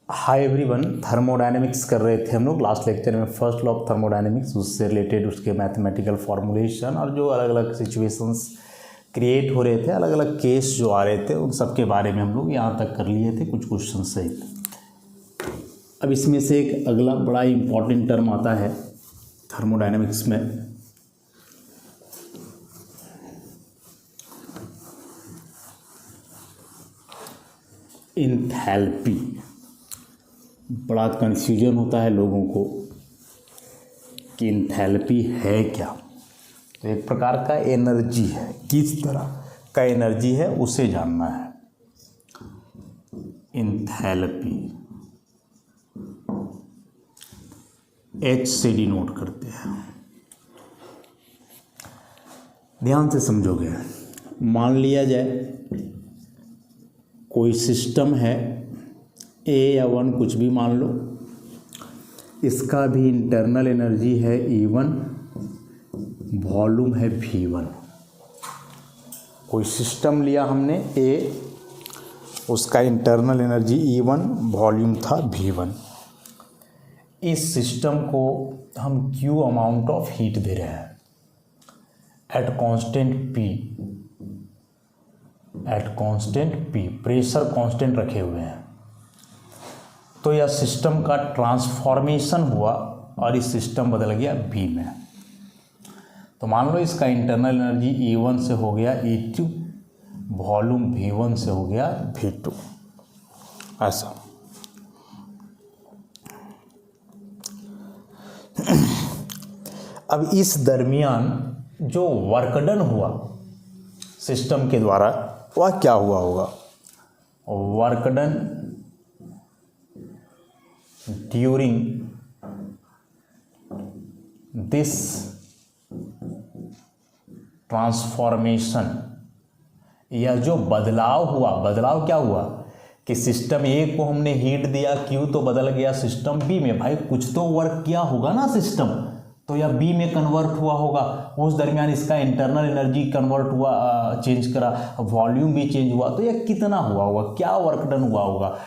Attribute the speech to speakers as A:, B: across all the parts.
A: Hi everyone, thermodynamics कर रहे थे हम लोग लास्ट लेक्चर में। फर्स्ट लॉ ऑफ थर्मोडायनेमिक्स, उससे रिलेटेड उसके मैथमेटिकल फॉर्मुलेशन और जो अलग अलग सिचुएशंस क्रिएट हो रहे थे, अलग अलग केस जो आ रहे थे, उन सब के बारे में हम लोग यहाँ तक कर लिए थे कुछ क्वेश्चन सहित। अब इसमें से एक अगला बड़ा इम्पॉर्टेंट टर्म आता है थर्मोडायनेमिक्स में, इंथैल्पी। बड़ा कन्फ्यूजन होता है लोगों को कि इंथैल्पी है क्या। तो एक प्रकार का एनर्जी है, किस तरह का एनर्जी है उसे जानना है। इंथैल्पी H से डिनोट करते हैं। ध्यान से समझोगे। मान लिया जाए कोई सिस्टम है, ए या वन कुछ भी मान लो, इसका भी इंटरनल एनर्जी है E1, वॉल्यूम है V1। कोई सिस्टम लिया हमने ए, उसका इंटरनल एनर्जी E1, वॉल्यूम था V1। इस सिस्टम को हम Q अमाउंट ऑफ हीट दे रहे हैं at constant P, pressure constant रखे हुए हैं। तो यह सिस्टम का ट्रांसफॉर्मेशन हुआ और इस सिस्टम बदल गया V में। तो मान लो इसका इंटरनल एनर्जी E1 से हो गया E2, वॉल्यूम V1 से हो गया V2। ऐसा अब इस दरमियान जो वर्क डन हुआ सिस्टम के द्वारा वह क्या हुआ होगा? Work done during this transformation, या जो बदलाव हुआ, बदलाव क्या हुआ कि सिस्टम ए को हमने हीट दिया Q, तो बदल गया सिस्टम B में। भाई कुछ तो वर्क किया होगा ना सिस्टम, तो यह B में कन्वर्ट हुआ होगा। उस दरमियान इसका इंटरनल एनर्जी कन्वर्ट हुआ, चेंज करा, वॉल्यूम भी चेंज हुआ। तो यह कितना हुआ होगा, क्या वर्क डन हुआ होगा?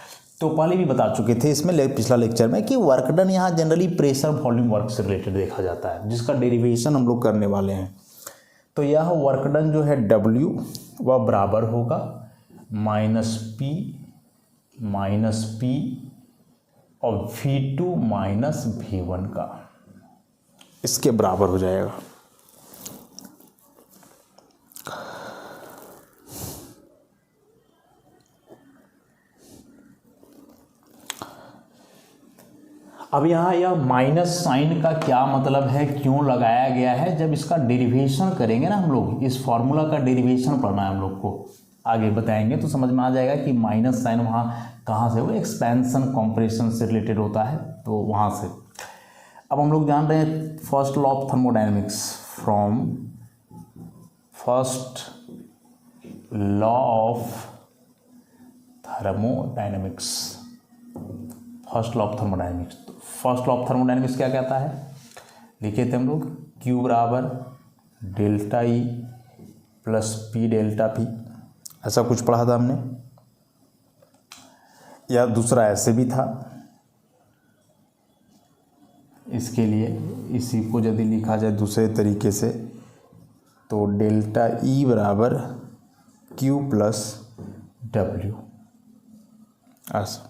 A: तो पहले भी बता चुके थे इसमें पिछला लेक्चर में कि वर्क डन यहाँ जनरली प्रेशर वॉल्यूम वर्क से रिलेटेड देखा जाता है, जिसका डेरिवेशन हम लोग करने वाले हैं। तो यह वर्क डन जो है W, वह बराबर होगा माइनस P और V2 माइनस V1 का, इसके बराबर हो जाएगा। अब यहाँ यह माइनस साइन का क्या मतलब है, क्यों लगाया गया है? जब इसका डेरिवेशन करेंगे ना हम लोग, इस फॉर्मूला का डेरिवेशन पढ़ना है हम लोग को, आगे बताएंगे तो समझ में आ जाएगा कि माइनस साइन वहाँ कहाँ से, वो एक्सपेंशन कॉम्प्रेशन से रिलेटेड होता है, तो वहाँ से। अब हम लोग जान रहे हैं first law of thermodynamics from first law of thermodynamics. First law of thermodynamics, first law of thermodynamics क्या कहता है? लिखे थे हम लोग Q बराबर delta E plus P delta P, ऐसा कुछ पढ़ा था हमने, या दूसरा ऐसे भी था। इसके लिए इसी को यदि लिखा जाए दूसरे तरीके से, तो डेल्टा E बराबर Q प्लस W, ऐसा।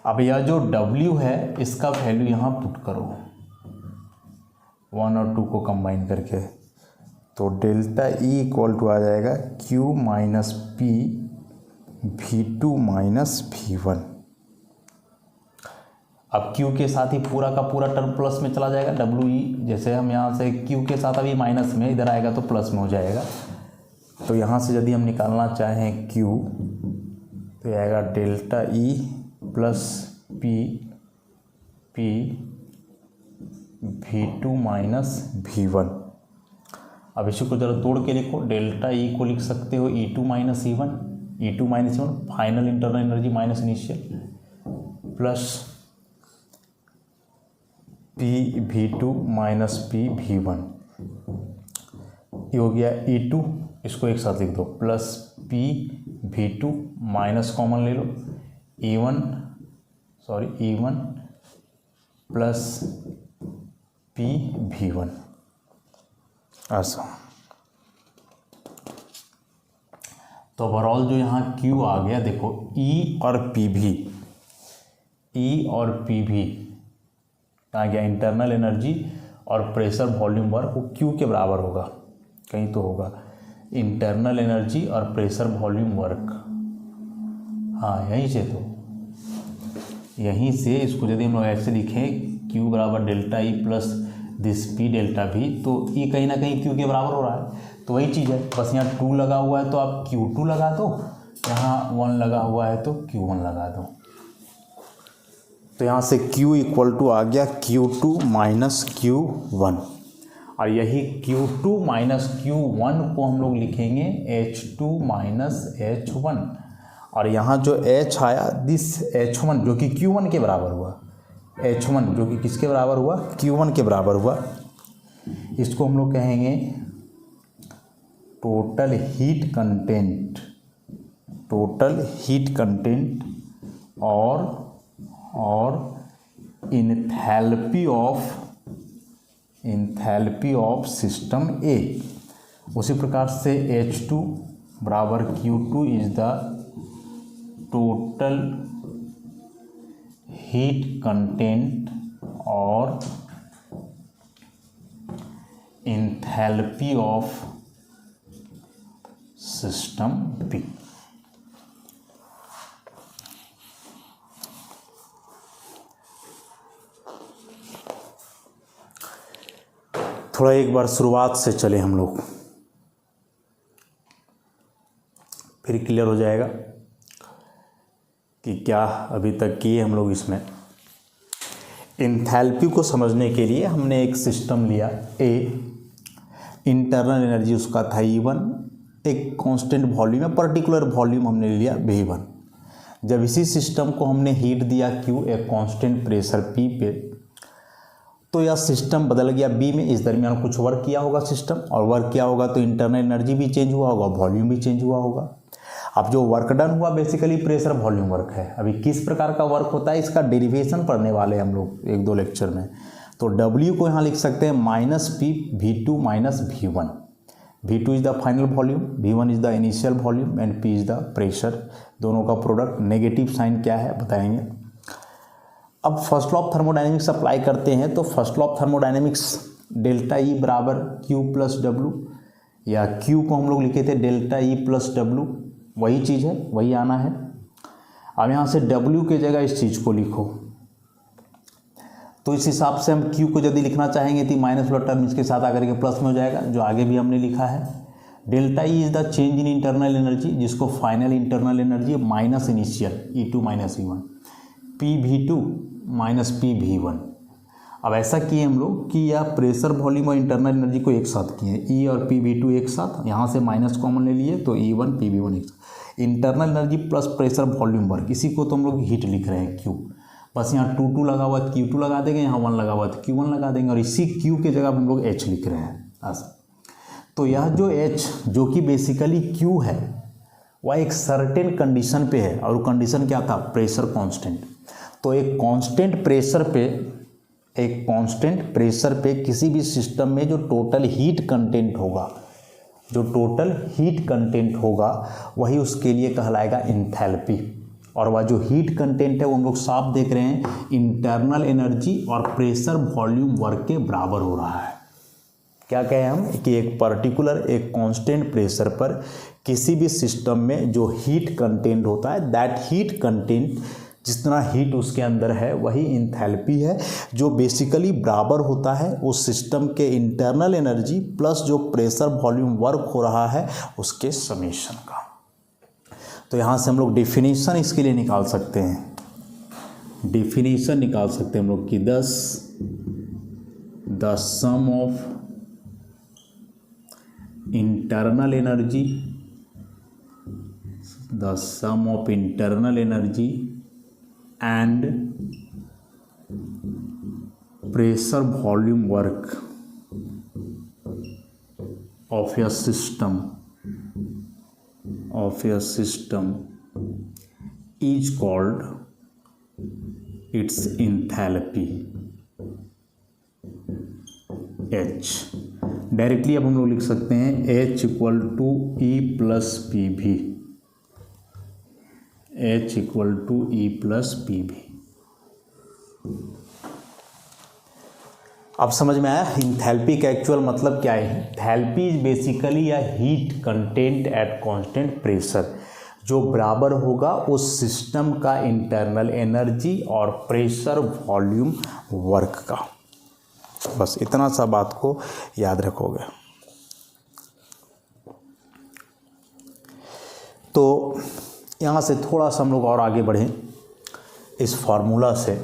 A: अब यह जो W है इसका वैल्यू यहाँ पुट करो 1 और 2 को कंबाइन करके, तो डेल्टा E इक्वल टू आ जाएगा Q minus P V2 minus V1। अब Q के साथ ही पूरा का पूरा टर्म प्लस में चला जाएगा। WE जैसे हम यहाँ से Q के साथ अभी माइनस में, इधर आएगा तो प्लस में हो जाएगा। तो यहाँ से यदि हम निकालना चाहें Q, तो आएगा delta E plus P V2 minus V1। अब इसी को जरा तोड़ के लिखो, डेल्टा E को लिख सकते हो E2 minus E1, E2 minus E1 final internal energy minus initial, plus P V2 minus P V1। ये हो गया E2, इसको एक साथ लिख दो, plus P V2 minus common ले लो, E1 E1 प्लस PV1 ऐसा। तो ओवरऑल जो यहाँ Q आ गया देखो, E और PV आ गया, इंटरनल एनर्जी और प्रेशर वॉल्यूम वर्क वो Q के बराबर होगा, कहीं तो होगा इंटरनल एनर्जी और प्रेशर वॉल्यूम वर्क। हाँ यहीं से, तो यहीं से इसको यदि हम लोग ऐसे लिखें Q बराबर delta E plus this P delta V, तो E कहीं ना कहीं Q के बराबर हो रहा है। तो वही चीज़ है, बस यहाँ 2 लगा हुआ है तो आप Q2 लगा दो, यहाँ 1 लगा हुआ है तो Q1 लगा दो। तो यहाँ से Q इक्वल टू आ गया Q2 माइनस Q1, और यही Q2 माइनस Q1 को हम लोग लिखेंगे H2 माइनस H1, और यहाँ जो H आया दिस H1 जो कि Q1 के बराबर हुआ, H1 जो कि किसके बराबर हुआ, Q1 के बराबर हुआ, इसको हम लोग कहेंगे टोटल हीट कंटेंट और इंथैल्पी ऑफ सिस्टम ए। उसी प्रकार से H2 बराबर Q2 is the total heat content और इंथैल्पी ऑफ सिस्टम बी। थोड़ा एक बार शुरुआत से चले हम लोग, फिर क्लियर हो जाएगा कि क्या अभी तक किए हम लोग। इसमें इंथैल्पी को समझने के लिए हमने एक सिस्टम लिया ए, इंटरनल एनर्जी उसका था E1, एक कांस्टेंट वॉल्यूम या पर्टिकुलर वॉल्यूम हमने लिया V1। जब इसी सिस्टम को हमने हीट दिया Q एक कांस्टेंट प्रेशर P पे, तो यह सिस्टम बदल गया B में। इस दरमियान कुछ वर्क किया होगा सिस्टम, और वर्क किया होगा तो इंटरनल एनर्जी भी चेंज हुआ होगा, वॉल्यूम भी चेंज हुआ होगा। अब जो वर्क डन हुआ बेसिकली प्रेशर वॉल्यूम वर्क है। अभी किस प्रकार का वर्क होता है इसका डेरिवेशन पढ़ने वाले हम लोग 1-2 लेक्चर में। तो W को यहाँ लिख सकते हैं minus P V2 minus V1। V2 is the final volume, V1 is the initial volume and P is the pressure. दोनों का प्रोडक्ट, नेगेटिव साइन क्या है बताएंगे। अब first law of thermodynamics apply करते हैं, तो first law of thermodynamics delta E बराबर Q प्लस W, या Q को हम लोग लिखे थे डेल्टा E प्लस W, वही चीज़ है, वही आना है। अब यहाँ से W के जगह इस चीज़ को लिखो, तो इस हिसाब से हम Q को यदि लिखना चाहेंगे तो माइनस वाला टर्म इसके साथ आकर के प्लस में हो जाएगा, जो आगे भी हमने लिखा है। Delta E is the change in internal energy, जिसको final internal energy minus initial E2 minus E1, PV2 minus PV1। अब ऐसा किए हम लोग कि यह प्रेशर वॉल्यूम और इंटरनल एनर्जी को एक साथ किए, E और PV2 एक साथ, यहाँ से माइनस कॉमन ले लिए तो E1 PV1 एक साथ। Internal energy plus pressure volume work, इसी को तो हम लोग हीट लिख रहे हैं Q। बस यहाँ 2 लगा हुआ है Q2 लगा देंगे, यहाँ 1 लगा हुआ है Q1 लगा देंगे, और इसी Q के जगह हम लोग H लिख रहे हैं ऐसा। तो यह जो H जो कि बेसिकली Q है वह एक सर्टेन कंडीशन पे है, और कंडीशन क्या था, प्रेशर कांस्टेंट। तो एक कांस्टेंट प्रेशर पे किसी भी सिस्टम में जो टोटल हीट कंटेंट होगा वही उसके लिए कहलाएगा इंथैल्पी। और वह जो हीट कंटेंट है वो हम लोग साफ देख रहे हैं, इंटरनल एनर्जी और प्रेशर वॉल्यूम वर्क के बराबर हो रहा है। क्या कहें हम कि एक पर्टिकुलर एक कांस्टेंट प्रेशर पर किसी भी सिस्टम में जो हीट कंटेंट होता है, दैट हीट कंटेंट, जितना हीट उसके अंदर है वही इंथैल्पी है, जो बेसिकली बराबर होता है उस सिस्टम के इंटरनल एनर्जी प्लस जो प्रेशर वॉल्यूम वर्क हो रहा है उसके समेशन का। तो यहाँ से हम लोग डेफिनेशन इसके लिए निकाल सकते हैं, डेफिनेशन निकाल सकते हैं हम लोग कि the sum of internal energy, the sum of internal energy and pressure volume work of a system is called its enthalpy H। Directly अब हम लोग लिख सकते हैं H equal to E plus P V, H equal to E plus P V. अब समझ में आया इंथैल्पी का एक्चुअल मतलब क्या है। Enthalpy is basically a heat content eight constant pressure, जो बराबर होगा उस सिस्टम का इंटरनल एनर्जी और प्रेशर वॉल्यूम वर्क का। बस इतना सा बात को याद रखोगे। तो यहाँ से थोड़ा सा हम लोग और आगे बढ़ें इस फार्मूला से,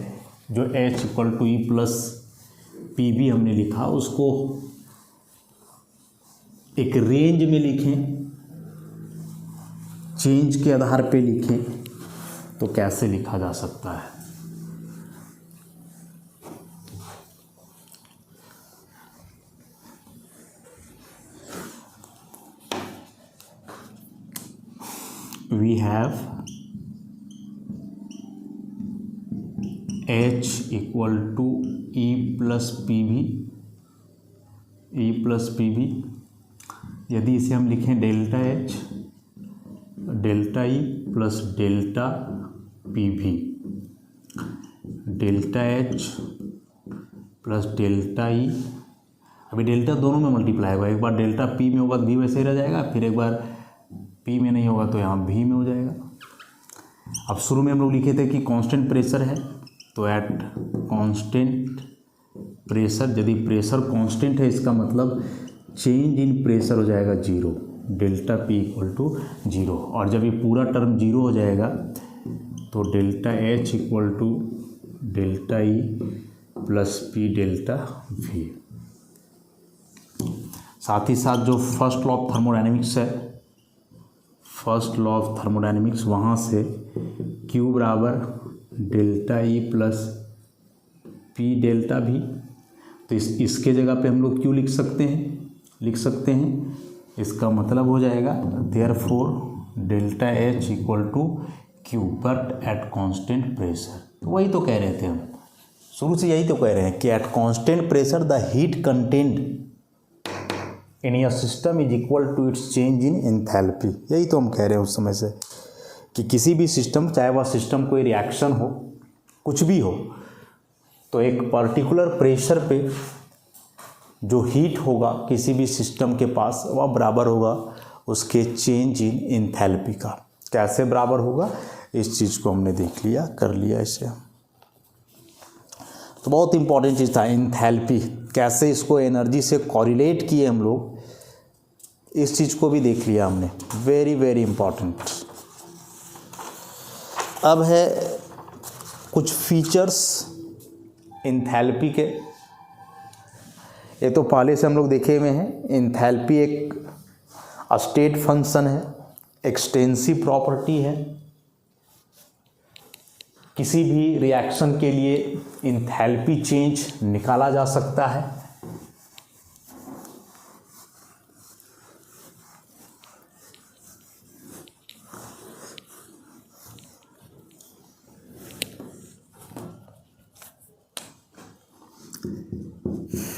A: जो H equal to E plus P V हमने लिखा, उसको एक रेंज में लिखें, चेंज के आधार पे लिखें, तो कैसे लिखा जा सकता है। We have H equal to E plus P V, E plus P V. यदि इसे हम लिखें delta H delta E plus delta P V, delta H plus delta E। अभी डेल्टा दोनों में मल्टीप्लाई होगा, एक बार डेल्टा P में होगा तो भी वैसे ही रह जाएगा, फिर एक बार P में नहीं होगा तो यहाँ भी में हो जाएगा। अब शुरू में हम लोग लिखे थे कि कांस्टेंट प्रेशर है, तो एट कांस्टेंट प्रेशर, यदि प्रेशर कांस्टेंट है इसका मतलब चेंज इन प्रेशर हो जाएगा zero, delta P equal to zero. और जब ये पूरा टर्म जीरो हो जाएगा तो delta H equal to delta E plus P delta V। साथ ही साथ जो फर्स्ट लॉ ऑफ थर्मोडायनेमिक्स है, फर्स्ट लॉ ऑफ थर्मोडायनेमिक्स, वहाँ से Q बराबर delta E plus P delta V। तो इसके जगह पे हम लोग Q लिख सकते हैं। इसका मतलब हो जाएगा therefore delta H equal to Q but at constant pressure. तो वही तो कह रहे थे हम, शुरू से यही तो कह रहे हैं कि at constant pressure the heat content in your system is equal to its change in enthalpy. यही तो हम कह रहे हैं उस समय से कि किसी भी सिस्टम, चाहे वह सिस्टम कोई रिएक्शन हो, कुछ भी हो, तो एक पर्टिकुलर प्रेशर पे जो हीट होगा किसी भी सिस्टम के पास, वह बराबर होगा उसके चेंज इन एंथैल्पी का। कैसे बराबर होगा इस चीज़ को हमने देख लिया, कर लिया इसे। तो बहुत इंपॉर्टेंट चीज़ था एंथैल्पी, कैसे इसको एनर्जी से कॉरिलेट किए हम लोग, इस चीज़ को भी देख लिया हमने। Very very important. अब है कुछ फीचर्स एंथैल्पी के। ये तो पहले से हम लोग देखे हुए हैं। एंथैल्पी एक स्टेट फंक्शन है, एक्सटेंसिव प्रॉपर्टी है। किसी भी रिएक्शन के लिए एंथैल्पी चेंज निकाला जा सकता है।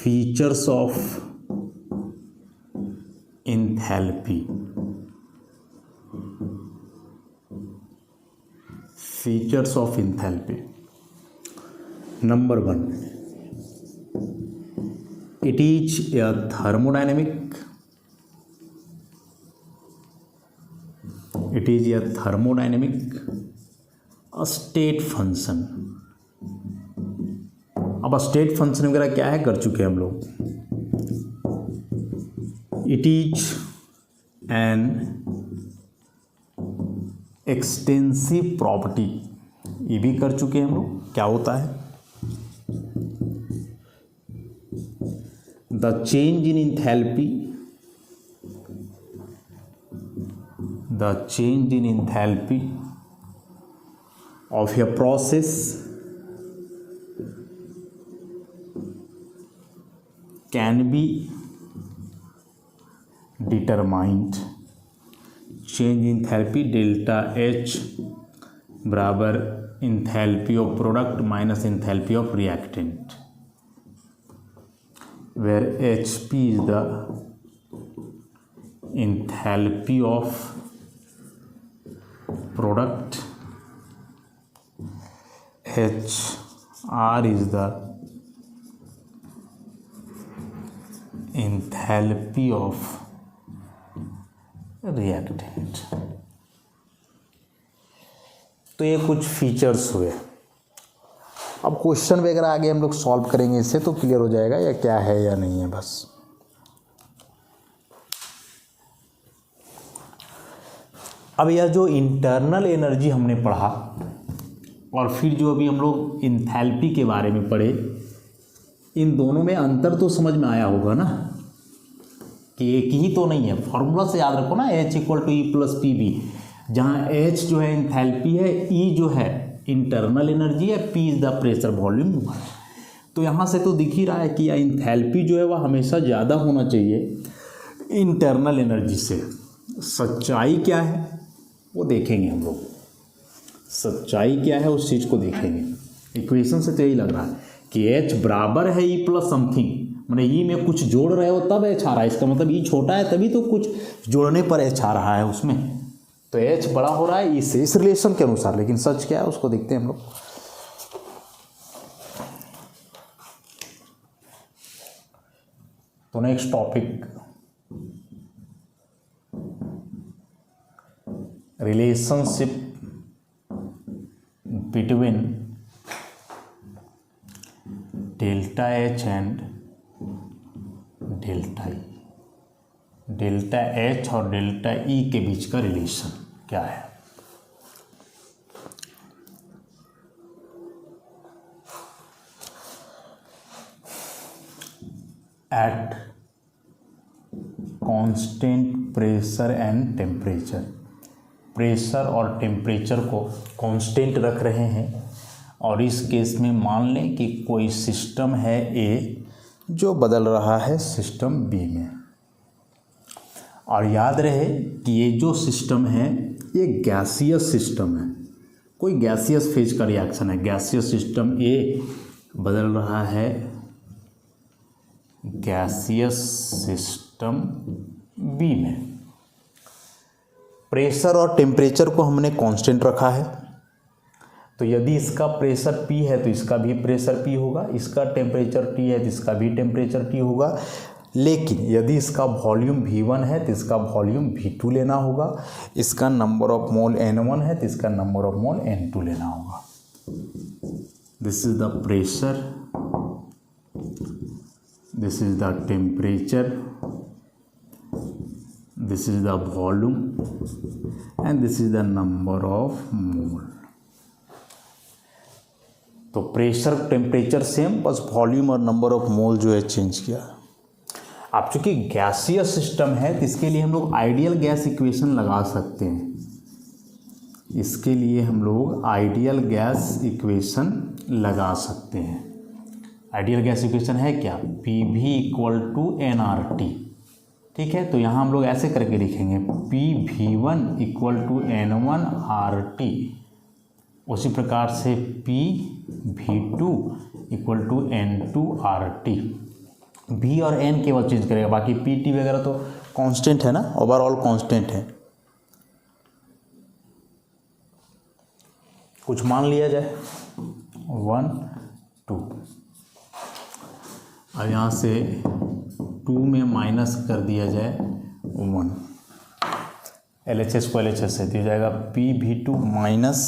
A: Features of enthalpy. Features of enthalpy. Number 1, it is a thermodynamic state function. अब स्टेट फंक्शन वगैरह क्या है कर चुके हैं हम लोग। It is an extensive property, ये भी कर चुके हैं हम लोग। क्या होता है, the change in enthalpy, the change in enthalpy of a process can be determined, change in enthalpy delta H बराबर enthalpy of product minus enthalpy of reactant, where HP is the enthalpy of product, HR is the enthalpy of reactant। तो ये कुछ features हुए। अब question वगैरह आगे हम लोग सॉल्व करेंगे, इससे तो क्लियर हो जाएगा या क्या है या नहीं है। बस अब यह जो इंटरनल एनर्जी हमने पढ़ा और फिर जो अभी हम लोग इंथैल्पी के बारे में पढ़े, इन दोनों में अंतर तो समझ में आया होगा ना कि एक ही तो नहीं है। फॉर्मूला से याद रखो ना, H equal to E plus P V, जहाँ H जो है इंथैल्पी है, E जो है इंटरनल एनर्जी है, P is the pressure volume. तो यहाँ से तो दिख ही रहा है कि इंथैल्पी जो है वह हमेशा ज़्यादा होना चाहिए इंटरनल एनर्जी से। सच्चाई क्या है वो देखेंगे हम लोग, सच्चाई क्या है उस चीज़ को देखेंगे। इक्वेशन से तो यही लग रहा है कि H बराबर है E प्लस समथिंग, मैंने E में कुछ जोड़ रहे हो तब H आ रहा है, इसका मतलब E छोटा है तभी तो कुछ जोड़ने पर H आ रहा है उसमें, तो H बड़ा हो रहा है E से, इस रिलेशन के अनुसार। लेकिन सच क्या है उसको देखते हैं हम लोग। तो next topic, relationship between delta H and delta E। Delta H और डेल्टा E के बीच का रिलेशन क्या है। Eight constant pressure and temperature, pressure और टेम्परेचर को कांस्टेंट रख रहे हैं और इस केस में मान लें कि कोई सिस्टम है A जो बदल रहा है सिस्टम B में। और याद रहे कि ये जो सिस्टम है ये गैसियस सिस्टम है, कोई गैसियस फेज का रिएक्शन है। गैसियस सिस्टम A बदल रहा है गैसियस सिस्टम B में। प्रेशर और टेम्परेचर को हमने कांस्टेंट रखा है, तो यदि इसका प्रेशर P है तो इसका भी प्रेशर P होगा, इसका टेम्परेचर T है तो इसका भी टेम्परेचर T होगा। लेकिन यदि इसका वॉल्यूम V1 है तो इसका वॉल्यूम V2 लेना होगा, इसका नंबर ऑफ मोल N1 है तो इसका नंबर ऑफ मोल N2 लेना होगा। This is the pressure, this is the temperature, this is the volume and this is the number of mole. तो प्रेशर टेम्परेचर सेम, बस वॉल्यूम और number of mole जो है चेंज किया। अब चूंकि गैसियस सिस्टम है तो इसके लिए हम लोग आइडियल गैस इक्वेशन लगा सकते हैं, इसके लिए हम लोग आइडियल गैस इक्वेशन लगा सकते हैं। आइडियल गैस इक्वेशन है क्या, PV इक्वल टू nRT। ठीक है, तो यहाँ हम लोग ऐसे करके लिखेंगे PV1 इक्वल टू N1RT, उसी प्रकार से PV2 equal to N2RT। V और N केवल चेंज करेगा, बाकी PT वगैरह तो कांस्टेंट है ना, ओवरऑल कांस्टेंट है। कुछ मान लिया जाए 1 2, अब यहाँ से 2 में माइनस कर दिया जाए 1, LHS को LHS से दिया जाएगा PV2 माइनस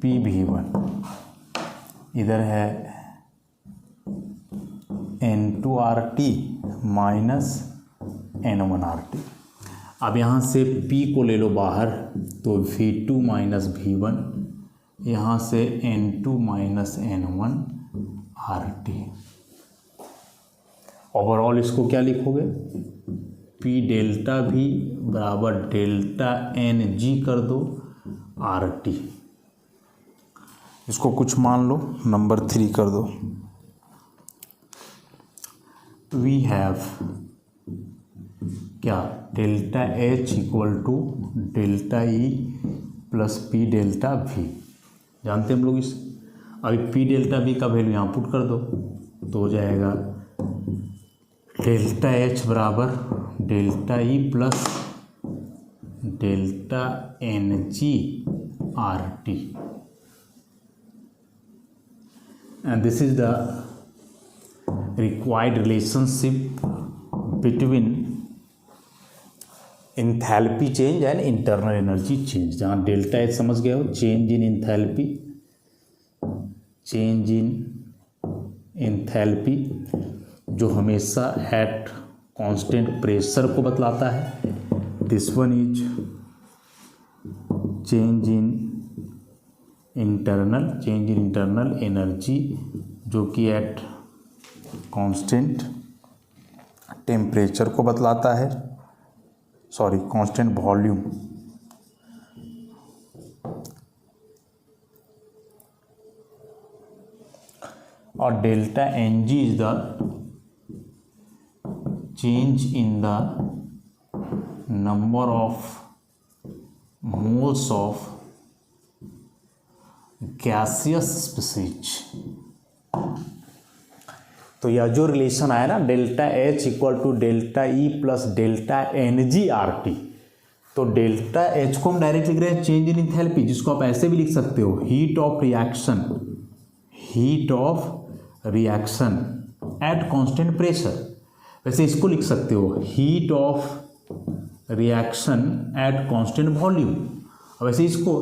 A: PV1, इधर है N2RT माइनस N1RT। अब यहाँ से P को ले लो बाहर तो V2 माइनस V1, यहाँ से N2 माइनस N1RT। ओवरऑल इसको क्या लिखोगे, P डेल्टा V बराबर डेल्टा NG कर दो RT। इसको कुछ मान लो, नंबर 3 कर दो। वी हैव क्या, delta H equal to delta E plus P delta V, जानते हैं हम लोग इस। अभी पी डेल्टा वी का वैल्यू यहाँ पुट कर दो तो हो जाएगा डेल्टा एच बराबर delta E plus delta N G R T, and this is the required relationship between enthalpy change and internal energy change. जहाँ डेल्टा एच समझ गए हो, change in enthalpy, change in enthalpy जो हमेशा at constant pressure को बतलाता है। This one is change in internal energy जो कि एट कांस्टेंट टेम्परेचर को बतलाता है, सॉरी कांस्टेंट वॉल्यूम। और delta N G is the change in the number of moles of gaseous species. तो यह जो रिलेशन आया ना delta H equal to delta E plus delta N G R T, तो डेल्टा एच को हम direct लिख रहे हैं चेंज इन इंथैल्पी, जिसको आप ऐसे भी लिख सकते हो heat of reaction at constant pressure. वैसे इसको लिख सकते हो heat of reaction at constant volume. वैसे इसको,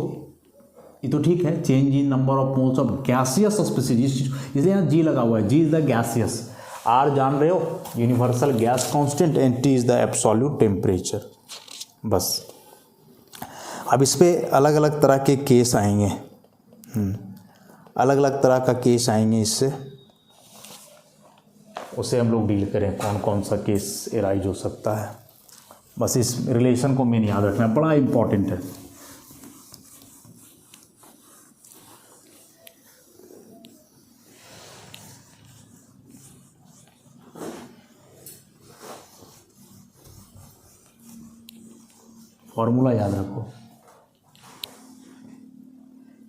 A: ये तो ठीक है, change in number of moles of gaseous species, इसलिए यहाँ जी लगा हुआ है, जी इज द गैसियस, आर जान रहे हो universal gas constant, and T is the absolute temperature. बस अब इस पे अलग अलग तरह के केस आएंगे, अलग अलग तरह का केस आएंगे, इससे उसे हम लोग डील करें, कौन कौन सा केस एराइज हो सकता है। बस इस रिलेशन को मेन याद रखना, बड़ा इंपॉर्टेंट है। फॉर्मूला याद रखो।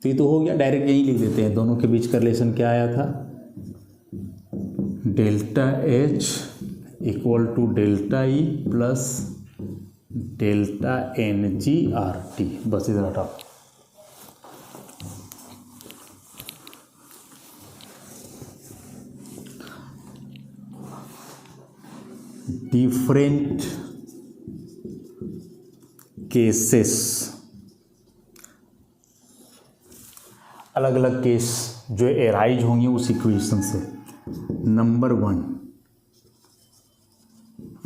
A: तो ये तो हो गया, डायरेक्ट यही लिख देते हैं, दोनों के बीच का रिलेशन क्या आया था, delta H equal to delta E plus delta N G R T. बस इधर हटाओ। डिफरेंट केसेस, अलग अलग केस जो एराइज होंगे उस इक्वेशन से। Number 1,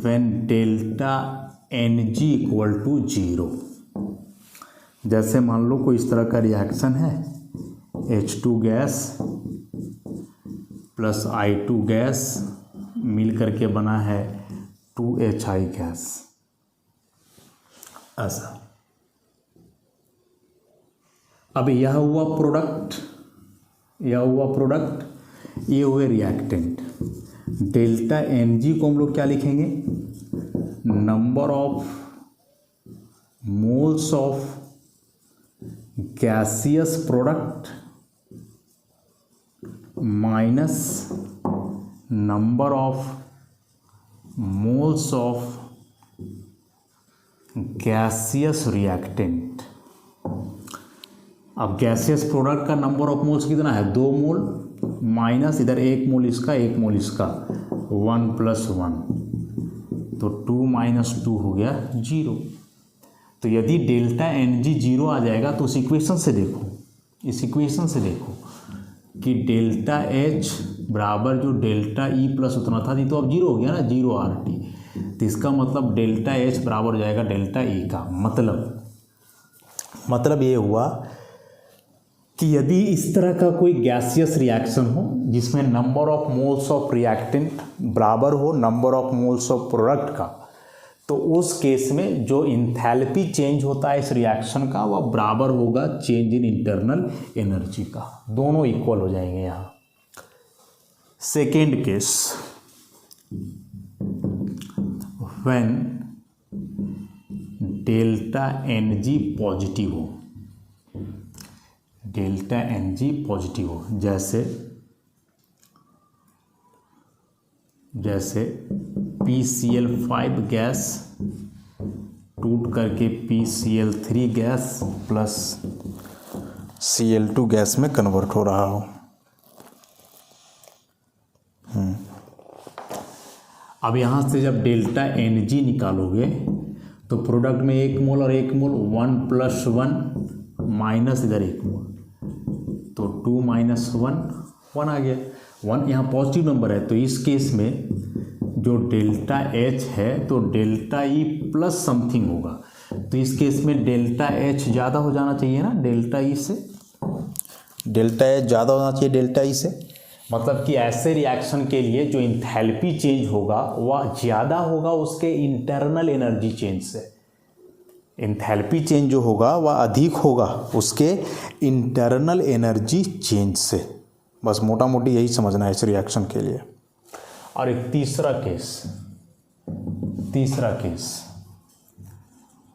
A: when delta N G equal to 0। जैसे मान लो कोई इस तरह का रिएक्शन है, H2 gas plus I2 gas मिल करके बना है 2HI गैस, ऐसा। अब यह हुआ प्रोडक्ट, ये हुए रिएक्टेंट। डेल्टा एन जी को हम लोग क्या लिखेंगे, number of moles of gaseous product minus number of moles of gaseous reactant. अब गैसियस प्रोडक्ट का नंबर ऑफ मोल्स कितना है, 2 मोल, माइनस इधर 1 मोल इसका 1 मोल इसका, 1 + 1, तो 2 - 2 हो गया 0। तो यदि डेल्टा एन जी 0 आ जाएगा तो इस इक्वेशन से देखो कि डेल्टा एच बराबर जो डेल्टा ई प्लस उतना था, ये तो अब 0 हो गया ना, 0 आर टी। तो इसका मतलब डेल्टा एच बराबर हो जाएगा डेल्टा ई का। मतलब ये हुआ कि यदि इस तरह का कोई गैसियस रिएक्शन हो जिसमें number of moles of reactant बराबर हो number of moles of product का, तो उस केस में जो इंथैल्पी चेंज होता है इस रिएक्शन का वह बराबर होगा चेंज इन इंटरनल एनर्जी का, दोनों इक्वल हो जाएंगे यहाँ। Second case, when delta N G positive हो, डेल्टा Ng पॉजिटिव हो, जैसे PCl5 गैस टूट करके PCl3 gas plus Cl2 gas में कन्वर्ट हो रहा हो। अब यहाँ से जब डेल्टा Ng निकालोगे तो प्रोडक्ट में 1 मोल और 1 मोल 1 + 1 माइनस इधर 1 मोल, तो 2 - 1 आ गया। 1 यहाँ पॉजिटिव नंबर है, तो इस केस में जो डेल्टा H है तो डेल्टा E प्लस समथिंग होगा, तो इस केस में डेल्टा H ज़्यादा हो जाना चाहिए ना डेल्टा E से, डेल्टा H ज़्यादा होना चाहिए डेल्टा E से। मतलब कि ऐसे रिएक्शन के लिए जो इंथैल्पी चेंज होगा वह ज़्यादा होगा उसके इंटरनल एनर्जी चेंज से। इंथैल्पी चेंज जो होगा वह अधिक होगा उसके इंटरनल एनर्जी चेंज से। बस मोटा मोटी यही समझना है इस रिएक्शन के लिए। और एक तीसरा case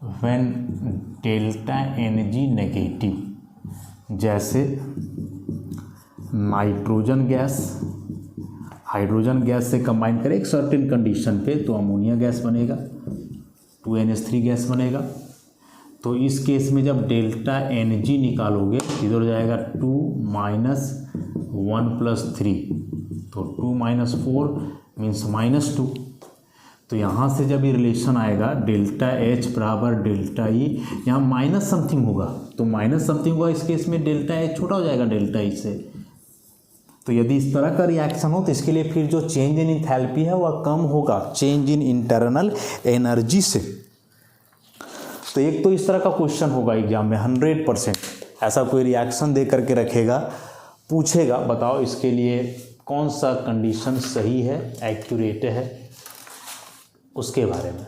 A: when delta Ng negative, जैसे नाइट्रोजन गैस हाइड्रोजन गैस से कंबाइन करें एक सर्टेन कंडीशन पे तो अमोनिया गैस बनेगा, 2NH3 गैस बनेगा। तो इस केस में जब डेल्टा Ng निकालोगे इधर हो जाएगा 2 - 1 + 3, तो 2 - 4 मीन्स -2। तो यहाँ से जब ये रिलेशन आएगा डेल्टा H बराबर डेल्टा E, यहाँ माइनस समथिंग होगा, तो माइनस समथिंग होगा, इस केस में डेल्टा H छोटा हो जाएगा डेल्टा E से। तो यदि इस तरह का रिएक्शन हो तो इसके लिए फिर जो चेंज इन इंथैल्पी है वह कम होगा चेंज इन इंटरनल एनर्जी से। तो एक तो इस तरह का क्वेश्चन होगा एग्जाम में 100%, ऐसा कोई रिएक्शन दे करके रखेगा, पूछेगा बताओ इसके लिए कौन सा कंडीशन सही है, एक्यूरेट है, उसके बारे में।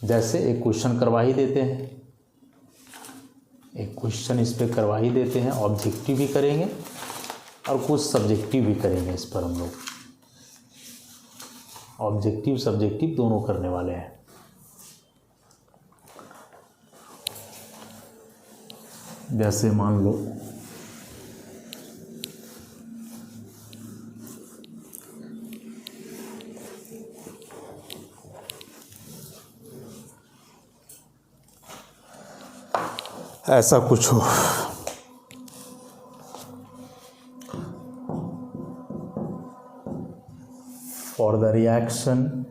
A: जैसे एक क्वेश्चन करवा ही देते हैं, एक क्वेश्चन इस पे करवा ही देते हैं, ऑब्जेक्टिव भी करेंगे और कुछ सब्जेक्टिव भी करेंगे इस पर हम लोग, ऑब्जेक्टिव सब्जेक्टिव दोनों करने वाले हैं। जैसे मान लो ऐसा कुछ हो, for the reaction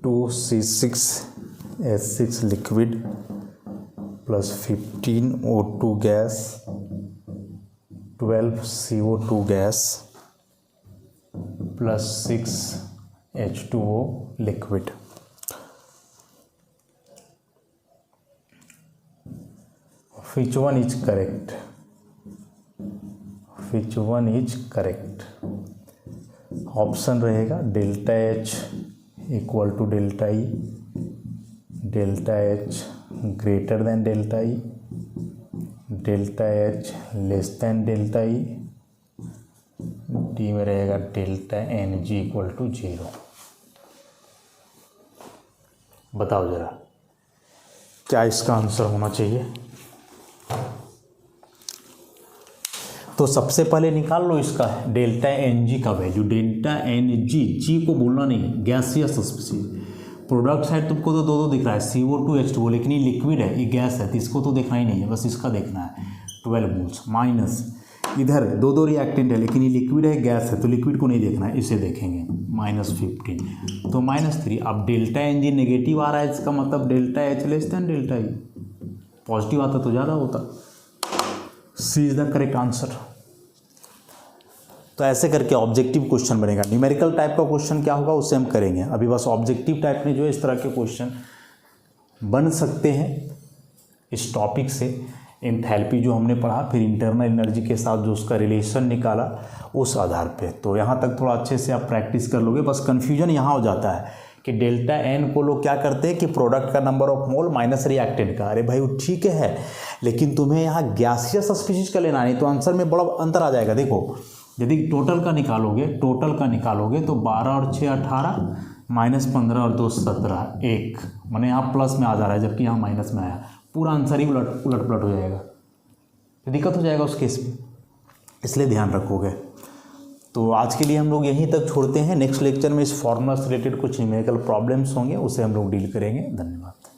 A: to C6H6 liquid plus 15 O2 gas 12 CO2 gas plus 6 H2O liquid, which one is correct? Which one is correct? Option रहेगा delta H equal to delta E, delta H greater than delta E, delta H less than delta E, D में रहेगा delta Ng equal to 0। बताओ जरा क्या इसका answer होना चाहिए। तो सबसे पहले निकाल लो इसका डेल्टा Ng का वैल्यू, डेल्टा Ng, जी को बोलना नहीं, गैसियस स्पीशीज। प्रोडक्ट साइड तुमको तो दो दिख रहा है CO2 H2O, लेकिन ये लिक्विड है, ये गैस है, तो इसको तो देखना ही नहीं है, बस इसका देखना है 12 मोल्स माइनस इधर दो रिएक्टेंट है, लेकिन ये लिक्विड है गैस है, तो लिक्विड को नहीं देखना है, इसे देखेंगे -15 तो -3। अब डेल्टा Ng नेगेटिव आ रहा है, इसका मतलब delta H less than delta E, positive आता तो ज़्यादा होता। सी इज द करेक्ट आंसर। तो ऐसे करके ऑब्जेक्टिव क्वेश्चन बनेगा। न्यूमेरिकल टाइप का क्वेश्चन क्या होगा उससे हम करेंगे, अभी बस ऑब्जेक्टिव टाइप में जो है इस तरह के क्वेश्चन बन सकते हैं इस टॉपिक से। एंथैल्पी जो हमने पढ़ा, फिर इंटरनल एनर्जी के साथ जो उसका रिलेशन निकाला उस आधार पे, तो यहाँ तक थोड़ा अच्छे से आप प्रैक्टिस कर लोगे। बस कन्फ्यूजन यहाँ हो जाता है कि डेल्टा एन को लोग क्या करते हैं कि प्रोडक्ट का number of mole minus reactant का। अरे भाई वो ठीक है, लेकिन तुम्हें यहाँ गैसियस स्पीशीज का लेना, नहीं तो आंसर में बड़ा अंतर आ जाएगा। देखो यदि टोटल का निकालोगे तो 12 और 6 18, -15 और 2 17, 1, मैंने यहाँ प्लस में आ जा रहा है जबकि यहाँ माइनस में आया, पूरा आंसर ही उलट पलट हो जाएगा, तो दिक्कत हो जाएगा उस केस में, इसलिए ध्यान रखोगे। तो आज के लिए हम लोग यहीं तक छोड़ते हैं। नेक्स्ट लेक्चर में इस फॉर्मूला से रिलेटेड कुछ न्यूमेरिकल प्रॉब्लम्स होंगे, उसे हम लोग डील करेंगे। धन्यवाद।